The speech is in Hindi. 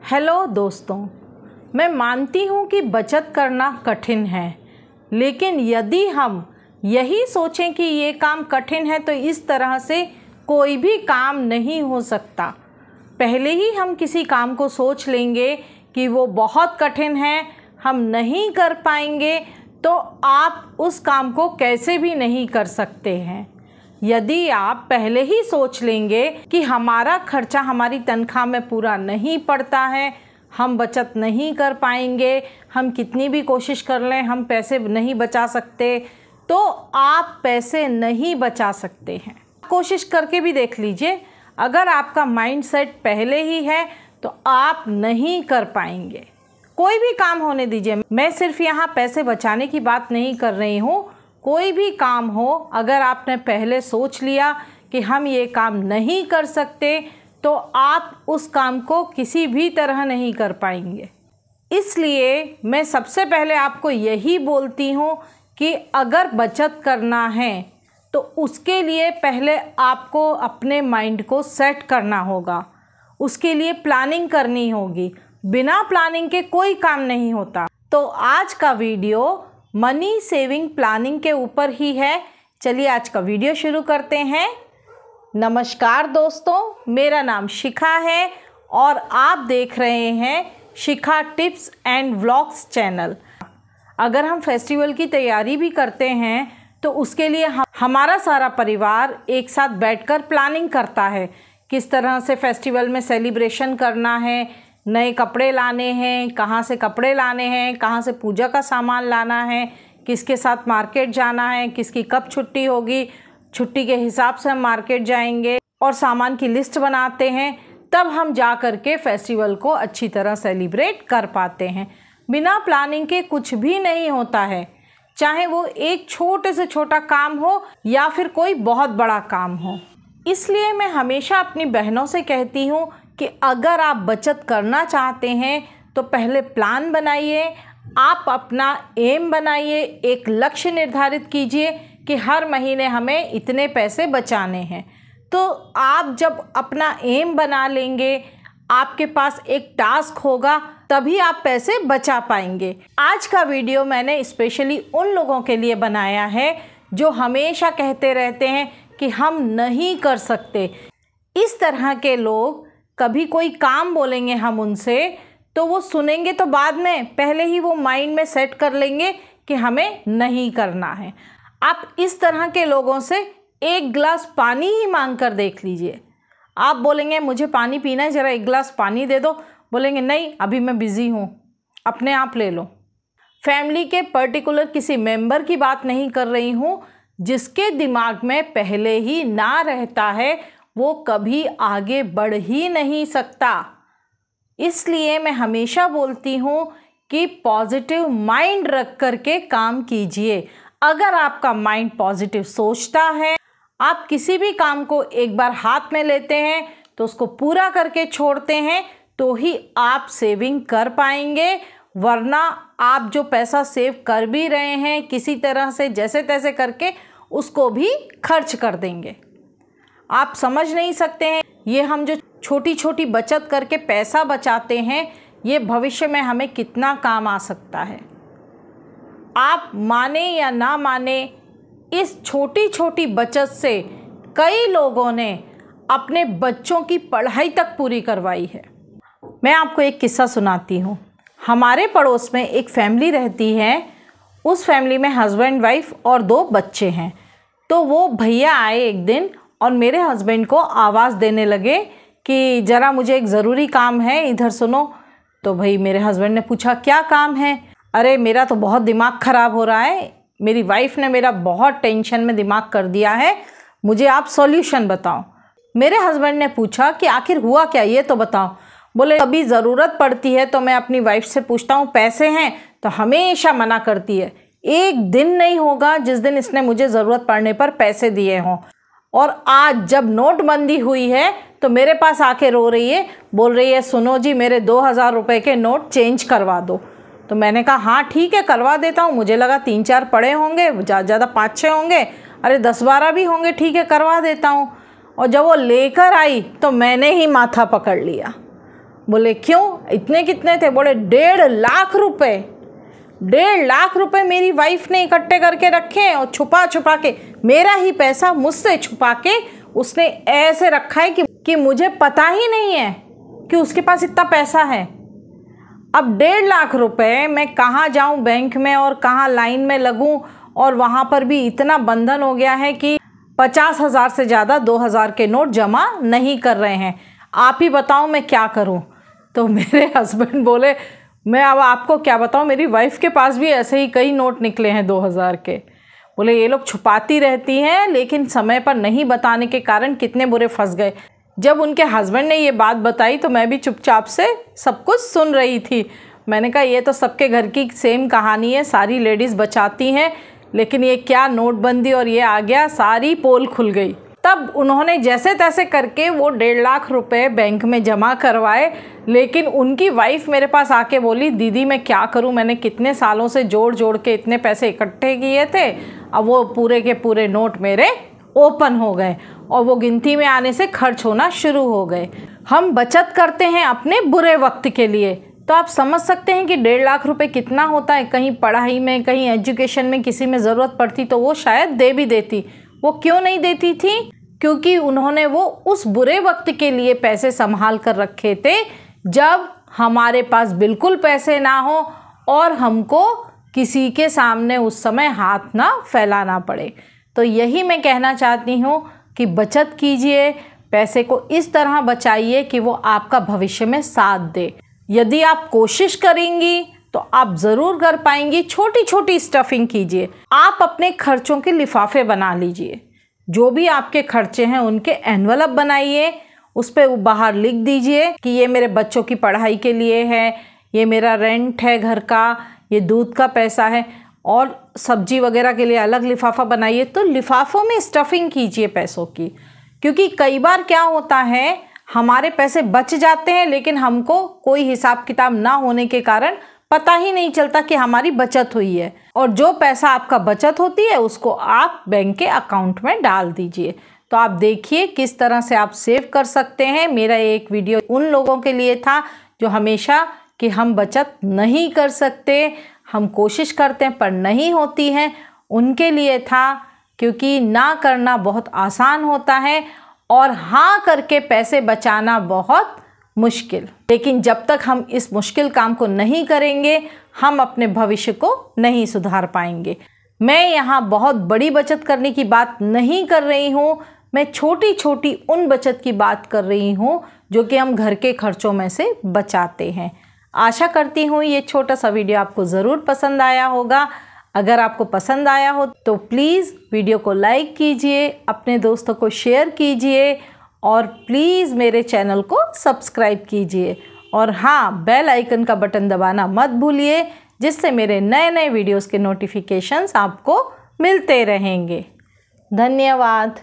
हेलो दोस्तों, मैं मानती हूँ कि बचत करना कठिन है, लेकिन यदि हम यही सोचें कि ये काम कठिन है तो इस तरह से कोई भी काम नहीं हो सकता। पहले ही हम किसी काम को सोच लेंगे कि वो बहुत कठिन है, हम नहीं कर पाएंगे, तो आप उस काम को कैसे भी नहीं कर सकते हैं। यदि आप पहले ही सोच लेंगे कि हमारा खर्चा हमारी तनख्वाह में पूरा नहीं पड़ता है, हम बचत नहीं कर पाएंगे, हम कितनी भी कोशिश कर लें हम पैसे नहीं बचा सकते, तो आप पैसे नहीं बचा सकते हैं। कोशिश करके भी देख लीजिए, अगर आपका माइंडसेट पहले ही है तो आप नहीं कर पाएंगे। कोई भी काम होने दीजिए, मैं सिर्फ यहाँ पैसे बचाने की बात नहीं कर रही हूँ। कोई भी काम हो, अगर आपने पहले सोच लिया कि हम ये काम नहीं कर सकते, तो आप उस काम को किसी भी तरह नहीं कर पाएंगे। इसलिए मैं सबसे पहले आपको यही बोलती हूँ कि अगर बचत करना है तो उसके लिए पहले आपको अपने माइंड को सेट करना होगा, उसके लिए प्लानिंग करनी होगी। बिना प्लानिंग के कोई काम नहीं होता। तो आज का वीडियो मनी सेविंग प्लानिंग के ऊपर ही है। चलिए आज का वीडियो शुरू करते हैं। नमस्कार दोस्तों, मेरा नाम शिखा है और आप देख रहे हैं शिखा टिप्स एंड व्लॉग्स चैनल। अगर हम फेस्टिवल की तैयारी भी करते हैं तो उसके लिए हमारा सारा परिवार एक साथ बैठकर प्लानिंग करता है, किस तरह से फेस्टिवल में सेलिब्रेशन करना है, नए कपड़े लाने हैं, कहाँ से कपड़े लाने हैं, कहाँ से पूजा का सामान लाना है, किसके साथ मार्केट जाना है, किसकी कब छुट्टी होगी, छुट्टी के हिसाब से हम मार्केट जाएंगे और सामान की लिस्ट बनाते हैं। तब हम जा कर के फेस्टिवल को अच्छी तरह सेलिब्रेट कर पाते हैं। बिना प्लानिंग के कुछ भी नहीं होता है, चाहे वो एक छोटे से छोटा काम हो या फिर कोई बहुत बड़ा काम हो। इसलिए मैं हमेशा अपनी बहनों से कहती हूँ कि अगर आप बचत करना चाहते हैं तो पहले प्लान बनाइए, आप अपना एम बनाइए, एक लक्ष्य निर्धारित कीजिए कि हर महीने हमें इतने पैसे बचाने हैं। तो आप जब अपना एम बना लेंगे, आपके पास एक टास्क होगा, तभी आप पैसे बचा पाएंगे। आज का वीडियो मैंने स्पेशली उन लोगों के लिए बनाया है जो हमेशा कहते रहते हैं कि हम नहीं कर सकते। इस तरह के लोग कभी कोई काम बोलेंगे हम उनसे तो वो सुनेंगे तो बाद में, पहले ही वो माइंड में सेट कर लेंगे कि हमें नहीं करना है। आप इस तरह के लोगों से एक गिलास पानी ही मांग कर देख लीजिए। आप बोलेंगे मुझे पानी पीना है, ज़रा एक गिलास पानी दे दो, बोलेंगे नहीं अभी मैं बिज़ी हूँ, अपने आप ले लो। फैमिली के पर्टिकुलर किसी मेंबर की बात नहीं कर रही हूँ, जिसके दिमाग में पहले ही ना रहता है वो कभी आगे बढ़ ही नहीं सकता। इसलिए मैं हमेशा बोलती हूँ कि पॉजिटिव माइंड रख कर के काम कीजिए। अगर आपका माइंड पॉजिटिव सोचता है, आप किसी भी काम को एक बार हाथ में लेते हैं तो उसको पूरा करके छोड़ते हैं, तो ही आप सेविंग कर पाएंगे। वरना आप जो पैसा सेव कर भी रहे हैं किसी तरह से जैसे तैसे करके उसको भी खर्च कर देंगे। आप समझ नहीं सकते हैं, ये हम जो छोटी छोटी बचत करके पैसा बचाते हैं, ये भविष्य में हमें कितना काम आ सकता है। आप माने या ना माने, इस छोटी छोटी बचत से कई लोगों ने अपने बच्चों की पढ़ाई तक पूरी करवाई है। मैं आपको एक किस्सा सुनाती हूँ। हमारे पड़ोस में एक फैमिली रहती है, उस फैमिली में हस्बैंड वाइफ और 2 बच्चे हैं। तो वो भैया आए एक दिन और मेरे हस्बैंड को आवाज़ देने लगे कि ज़रा मुझे एक ज़रूरी काम है, इधर सुनो। तो भाई मेरे हस्बैंड ने पूछा क्या काम है? अरे मेरा तो बहुत दिमाग ख़राब हो रहा है, मेरी वाइफ ने मेरा बहुत टेंशन में दिमाग कर दिया है, मुझे आप सॉल्यूशन बताओ। मेरे हस्बैंड ने पूछा कि आखिर हुआ क्या, ये तो बताओ। बोले कभी ज़रूरत पड़ती है तो मैं अपनी वाइफ से पूछता हूँ पैसे हैं, तो हमेशा मना करती है। एक दिन नहीं होगा जिस दिन इसने मुझे ज़रूरत पड़ने पर पैसे दिए हों। और आज जब नोटबंदी हुई है तो मेरे पास आके रो रही है, बोल रही है सुनो जी मेरे 2000 रुपये के नोट चेंज करवा दो। तो मैंने कहा हाँ ठीक है करवा देता हूँ, मुझे लगा 3-4 पड़े होंगे, ज़्यादा 5-6 होंगे, अरे 10-12 भी होंगे, ठीक है करवा देता हूँ। और जब वो लेकर आई तो मैंने ही माथा पकड़ लिया। बोले क्यों, इतने कितने थे? बोले 1.5 लाख रुपए। 1.5 लाख रुपए मेरी वाइफ ने इकट्ठे करके रखे हैं और छुपा छुपा के, मेरा ही पैसा मुझसे छुपा के उसने ऐसे रखा है कि मुझे पता ही नहीं है कि उसके पास इतना पैसा है। अब 1.5 लाख रुपए मैं कहाँ जाऊँ बैंक में और कहाँ लाइन में लगूँ, और वहाँ पर भी इतना बंधन हो गया है कि 50,000 से ज़्यादा 2,000 के नोट जमा नहीं कर रहे हैं। आप ही बताओ मैं क्या करूँ? तो मेरे हस्बैंड बोले मैं अब आपको क्या बताऊँ, मेरी वाइफ के पास भी ऐसे ही कई नोट निकले हैं 2,000 के। बोले ये लोग छुपाती रहती हैं, लेकिन समय पर नहीं बताने के कारण कितने बुरे फंस गए। जब उनके हस्बैंड ने ये बात बताई तो मैं भी चुपचाप से सब कुछ सुन रही थी। मैंने कहा ये तो सबके घर की सेम कहानी है, सारी लेडीज़ बचाती हैं, लेकिन ये क्या नोटबंदी और ये आ गया, सारी पोल खुल गई। तब उन्होंने जैसे तैसे करके वो 1.5 लाख रुपए बैंक में जमा करवाए। लेकिन उनकी वाइफ मेरे पास आके बोली दीदी मैं क्या करूं, मैंने कितने सालों से जोड़ जोड़ के इतने पैसे इकट्ठे किए थे, अब वो पूरे के पूरे नोट मेरे ओपन हो गए और वो गिनती में आने से खर्च होना शुरू हो गए। हम बचत करते हैं अपने बुरे वक्त के लिए, तो आप समझ सकते हैं कि 1.5 लाख रुपए कितना होता है। कहीं पढ़ाई में, कहीं एजुकेशन में किसी में ज़रूरत पड़ती तो वो शायद दे भी देती। वो क्यों नहीं देती थी? क्योंकि उन्होंने वो उस बुरे वक्त के लिए पैसे संभाल कर रखे थे, जब हमारे पास बिल्कुल पैसे ना हो और हमको किसी के सामने उस समय हाथ ना फैलाना पड़े। तो यही मैं कहना चाहती हूँ कि बचत कीजिए, पैसे को इस तरह बचाइए कि वो आपका भविष्य में साथ दे। यदि आप कोशिश करेंगी तो आप ज़रूर कर पाएंगी। छोटी छोटी स्टफिंग कीजिए। आप अपने खर्चों के लिफाफे बना लीजिए। जो भी आपके खर्चे हैं उनके एनवलप बनाइए, उस पर बाहर लिख दीजिए कि ये मेरे बच्चों की पढ़ाई के लिए है, ये मेरा रेंट है घर का, ये दूध का पैसा है, और सब्जी वगैरह के लिए अलग लिफाफा बनाइए। तो लिफाफों में स्टफिंग कीजिए पैसों की, क्योंकि कई बार क्या होता है हमारे पैसे बच जाते हैं, लेकिन हमको कोई हिसाब किताब ना होने के कारण पता ही नहीं चलता कि हमारी बचत हुई है। और जो पैसा आपका बचत होती है उसको आप बैंक के अकाउंट में डाल दीजिए। तो आप देखिए किस तरह से आप सेव कर सकते हैं। मेरा एक वीडियो उन लोगों के लिए था जो हमेशा कि हम बचत नहीं कर सकते, हम कोशिश करते हैं पर नहीं होती है, उनके लिए था। क्योंकि ना करना बहुत आसान होता है और हाँ करके पैसे बचाना बहुत मुश्किल। लेकिन जब तक हम इस मुश्किल काम को नहीं करेंगे हम अपने भविष्य को नहीं सुधार पाएंगे। मैं यहाँ बहुत बड़ी बचत करने की बात नहीं कर रही हूँ, मैं छोटी छोटी उन बचत की बात कर रही हूँ जो कि हम घर के खर्चों में से बचाते हैं। आशा करती हूँ ये छोटा सा वीडियो आपको ज़रूर पसंद आया होगा। अगर आपको पसंद आया हो तो प्लीज़ वीडियो को लाइक कीजिए, अपने दोस्तों को शेयर कीजिए और प्लीज़ मेरे चैनल को सब्सक्राइब कीजिए। और हाँ, बेल आइकन का बटन दबाना मत भूलिए, जिससे मेरे नए नए वीडियोस के नोटिफिकेशंस आपको मिलते रहेंगे। धन्यवाद।